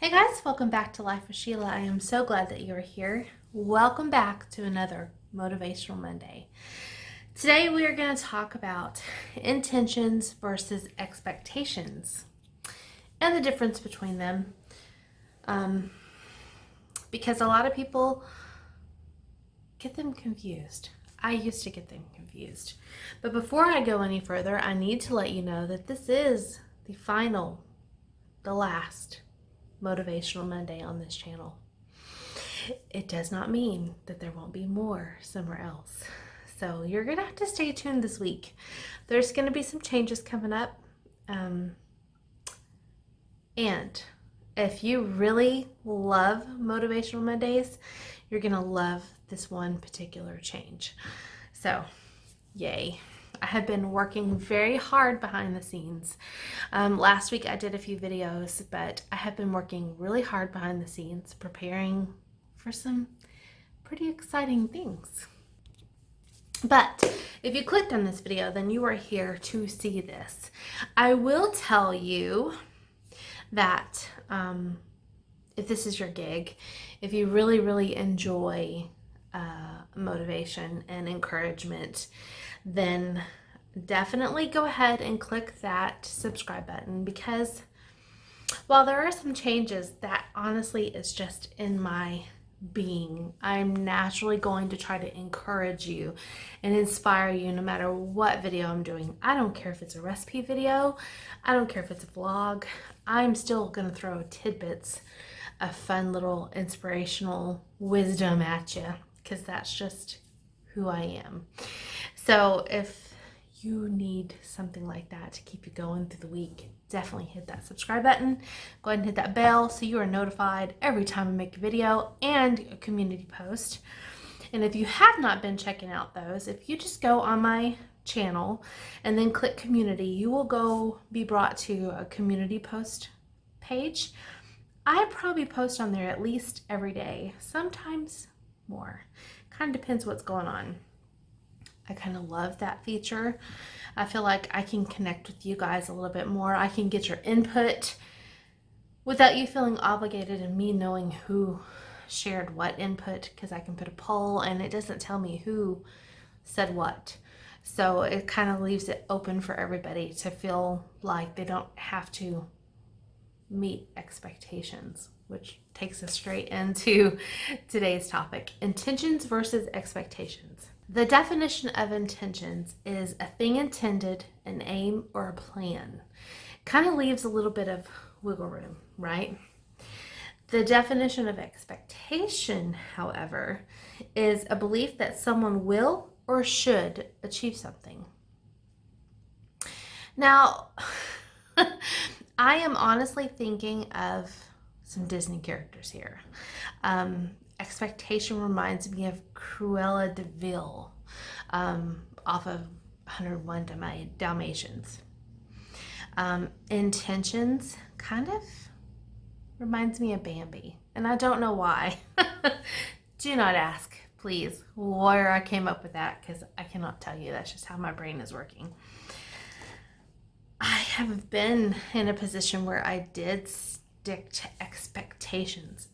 Hey guys, welcome back to Life with Sheila. I am so glad that you're here. Welcome back to another Motivational Monday. Today we are going to talk about intentions versus expectations and the difference between them. Because a lot of people get them confused. I used to get them confused. But before I go any further, I need to let you know that this is the last Motivational Monday on this channel. It does not mean that there won't be more somewhere else. So you're gonna have to stay tuned this week. There's gonna be some changes coming up. And if you really love Motivational Mondays, you're gonna love this one particular change. So, yay. I have been working very hard behind the scenes. Last week I did a few videos, but I have been working really hard behind the scenes, preparing for some pretty exciting things. But if you clicked on this video, then you are here to see this. I will tell you that if this is your gig, if you really enjoy motivation and encouragement, then definitely go ahead and click that subscribe button, because while there are some changes, that honestly is just in my being. I'm naturally going to try to encourage you and inspire you no matter what video I'm doing. I don't care if it's a recipe video, I don't care if it's a vlog, I'm still going to throw tidbits of fun little inspirational wisdom at you, because that's just who I am. So if you need something like that to keep you going through the week, definitely hit that subscribe button. Go ahead and hit that bell so you are notified every time I make a video and a community post. And if you have not been checking out those, if you just go on my channel and then click community, you will be brought to a community post page. I probably post on there at least every day, sometimes more. Kind of depends what's going on. I kind of love that feature. I feel like I can connect with you guys a little bit more. I can get your input without you feeling obligated and me knowing who shared what input, because I can put a poll and it doesn't tell me who said what. So it kind of leaves it open for everybody to feel like they don't have to meet expectations, which takes us straight into today's topic: intentions versus expectations. The definition of intentions is a thing intended, an aim, or a plan. Kind of leaves a little bit of wiggle room, right? The definition of expectation, however, is a belief that someone will or should achieve something. Now, I am honestly thinking of some Disney characters here. Expectation reminds me of Cruella de Vil, off of 101 Dalmatians. Intentions kind of reminds me of Bambi, and I don't know why. Do not ask, please, where I came up with that, because I cannot tell you. That's just how my brain is working. I have been in a position where I did stick to expectations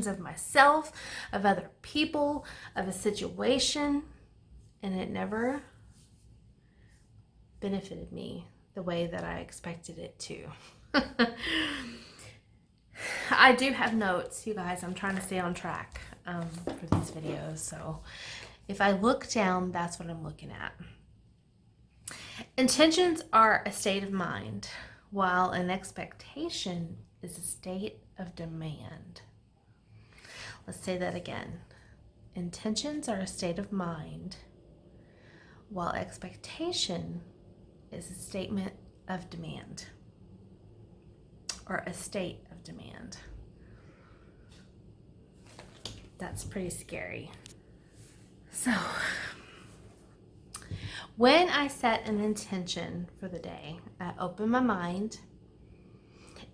of myself, of other people, of a situation, and it never benefited me the way that I expected it to. I do have notes, you guys. I'm trying to stay on track for these videos, so if I look down, that's what I'm looking at. Intentions are a state of mind, while an expectation is a state of demand. Let's say that again. Intentions are a state of mind, while expectation is a statement of demand, or a state of demand. That's pretty scary. So, when I set an intention for the day, I open my mind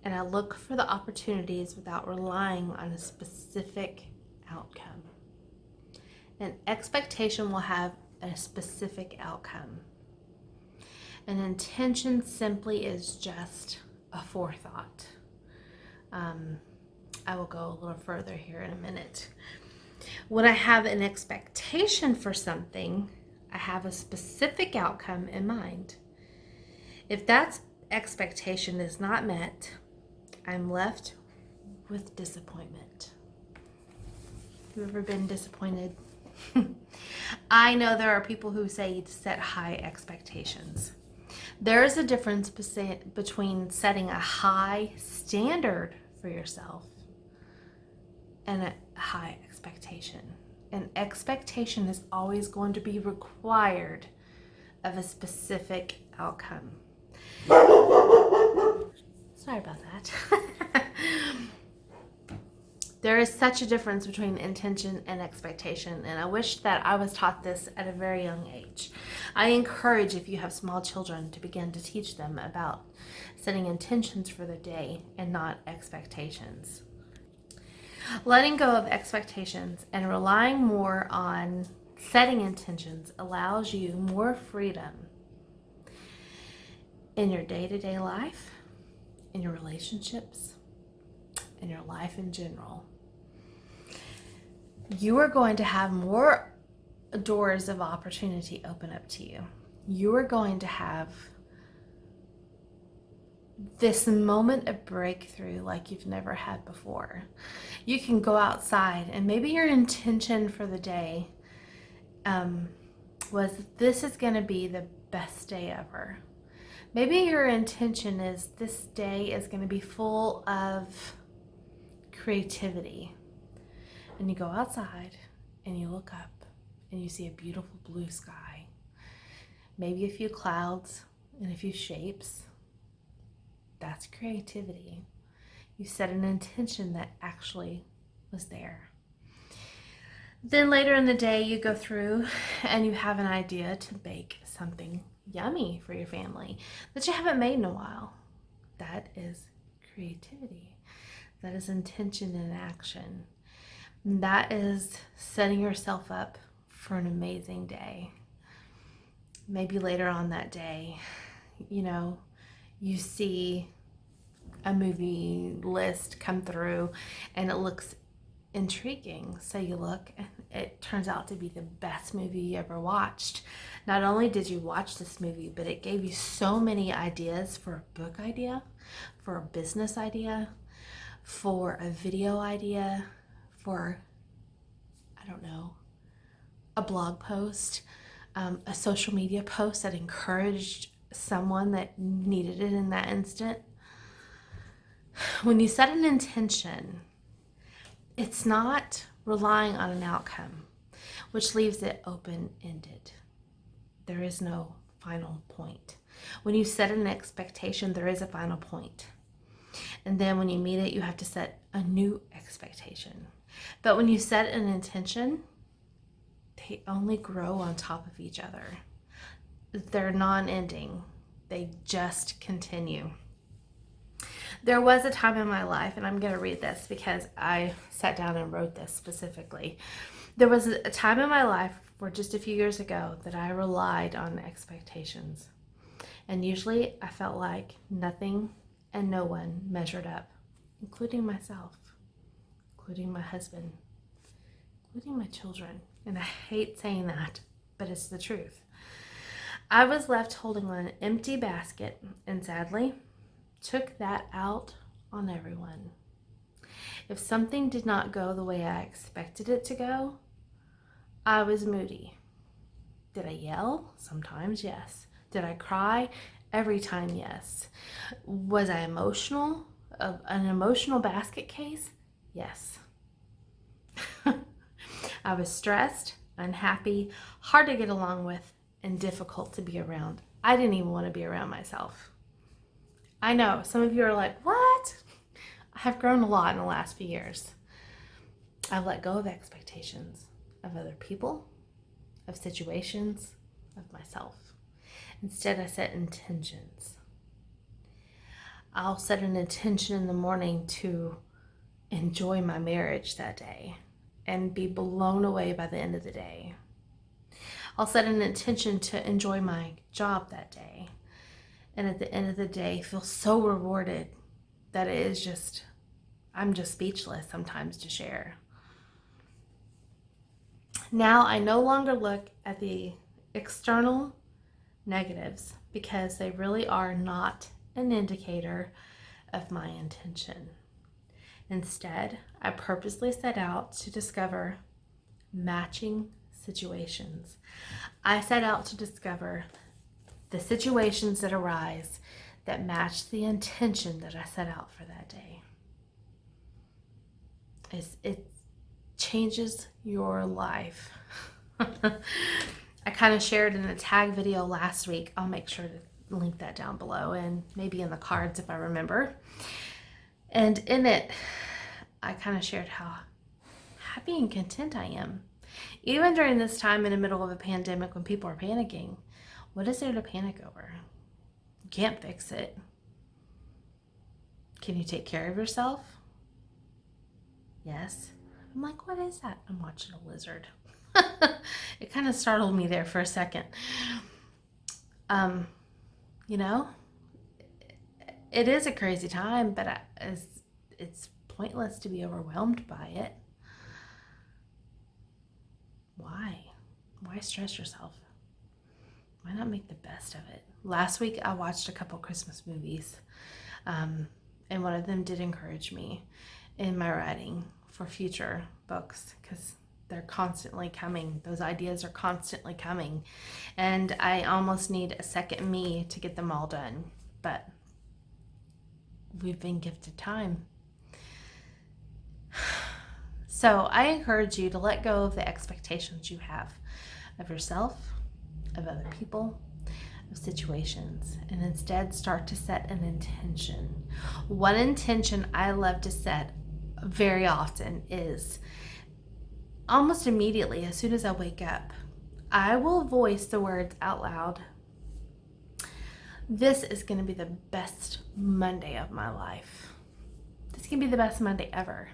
and I look for the opportunities without relying on a specific outcome. An expectation will have a specific outcome. An intention simply is just a forethought, I will go a little further here in a minute. When I have an expectation for something, I have a specific outcome in mind. If that expectation is not met, I'm left with disappointment. Have you ever been disappointed? I know there are people who say to set high expectations. There is a difference between setting a high standard for yourself and a high expectation. An expectation is always going to be required of a specific outcome. Sorry about that. There is such a difference between intention and expectation, and I wish that I was taught this at a very young age. I encourage, if you have small children, to begin to teach them about setting intentions for the day and not expectations. Letting go of expectations and relying more on setting intentions allows you more freedom in your day-to-day life, in your relationships, in your life in general. You are going to have more doors of opportunity open up to you. You are going to have this moment of breakthrough like you've never had before. You can go outside, and maybe your intention for the day was, this is going to be the best day ever. Maybe your intention is, this day is going to be full of creativity. And you go outside and you look up and you see a beautiful blue sky, maybe a few clouds and a few shapes. That's creativity. You set an intention that actually was there. Then later in the day, you go through and you have an idea to bake something yummy for your family that you haven't made in a while. That is creativity. That is intention in action. That is setting yourself up for an amazing day. Maybe later on that day, you see a movie list come through and it looks intriguing. So you look and it turns out to be the best movie you ever watched. Not only did you watch this movie, but it gave you so many ideas for a book idea, for a business idea, for a video idea, for, a blog post, a social media post that encouraged someone that needed it in that instant. When you set an intention, it's not relying on an outcome, which leaves it open-ended. There is no final point. When you set an expectation, there is a final point. And then when you meet it, you have to set a new expectation. But when you set an intention, they only grow on top of each other. They're non-ending. They just continue. There was a time in my life, and I'm going to read this because I sat down and wrote this specifically. There was a time in my life where just a few years ago that I relied on expectations. And usually I felt like nothing and no one measured up, including myself, including my husband, including my children. And I hate saying that, but it's the truth. I was left holding an empty basket and sadly took that out on everyone. If something did not go the way I expected it to go, I was moody. Did I yell? Sometimes, yes. Did I cry? Every time, yes. Was I emotional? An emotional basket case? Yes. I was stressed, unhappy, hard to get along with, and difficult to be around. I didn't even want to be around myself. I know, some of you are like, what? I have grown a lot in the last few years. I've let go of expectations of other people, of situations, of myself. Instead, I set intentions. I'll set an intention in the morning to enjoy my marriage that day and be blown away by the end of the day. I'll set an intention to enjoy my job that day. And at the end of the day, feel so rewarded that it is just I'm just speechless sometimes to share. Now I no longer look at the external negatives because they really are not an indicator of my intention. Instead, I purposely set out to discover matching situations. I set out to discover the situations that arise that match the intention that I set out for that day. It changes your life. I kind of shared in a tag video last week. I'll make sure to link that down below and maybe in the cards if I remember. And in it, I kind of shared how happy and content I am. Even during this time in the middle of a pandemic when people are panicking, what is there to panic over? You can't fix it. Can you take care of yourself? Yes. I'm like, what is that? I'm watching a lizard. It kind of startled me there for a second. You know, it is a crazy time, but it's pointless to be overwhelmed by it. Why stress yourself? Why not make the best of it? Last week I watched a couple Christmas movies, and one of them did encourage me in my writing for future books because they're constantly coming. Those ideas are constantly coming, and I almost need a second me to get them all done, but we've been gifted time. So I encourage you to let go of the expectations you have of yourself, of other people, of situations, and instead start to set an intention. One intention I love to set very often is almost immediately, as soon as I wake up, I will voice the words out loud. This is going to be the best Monday of my life. This can be the best Monday ever.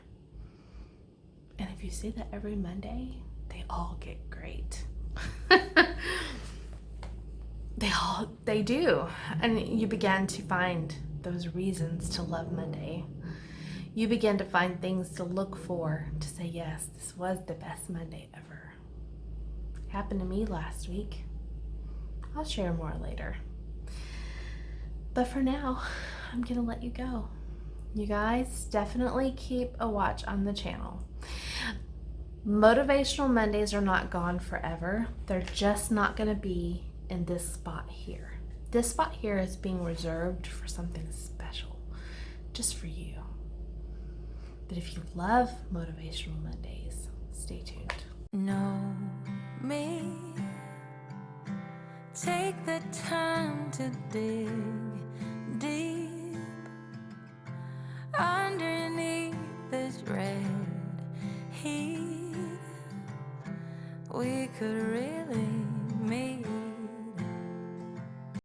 And if you say that every Monday, they all get great. They do. And you begin to find those reasons to love Monday. You begin to find things to look for to say, yes, this was the best Monday ever. It happened to me last week. I'll share more later. But for now, I'm going to let you go. You guys definitely keep a watch on the channel. Motivational Mondays are not gone forever. They're just not going to be in this spot here. This spot here is being reserved for something special, just for you. But if you love Motivational Mondays, stay tuned. Know me. Take the time to dig deep underneath this red heat. We could really meet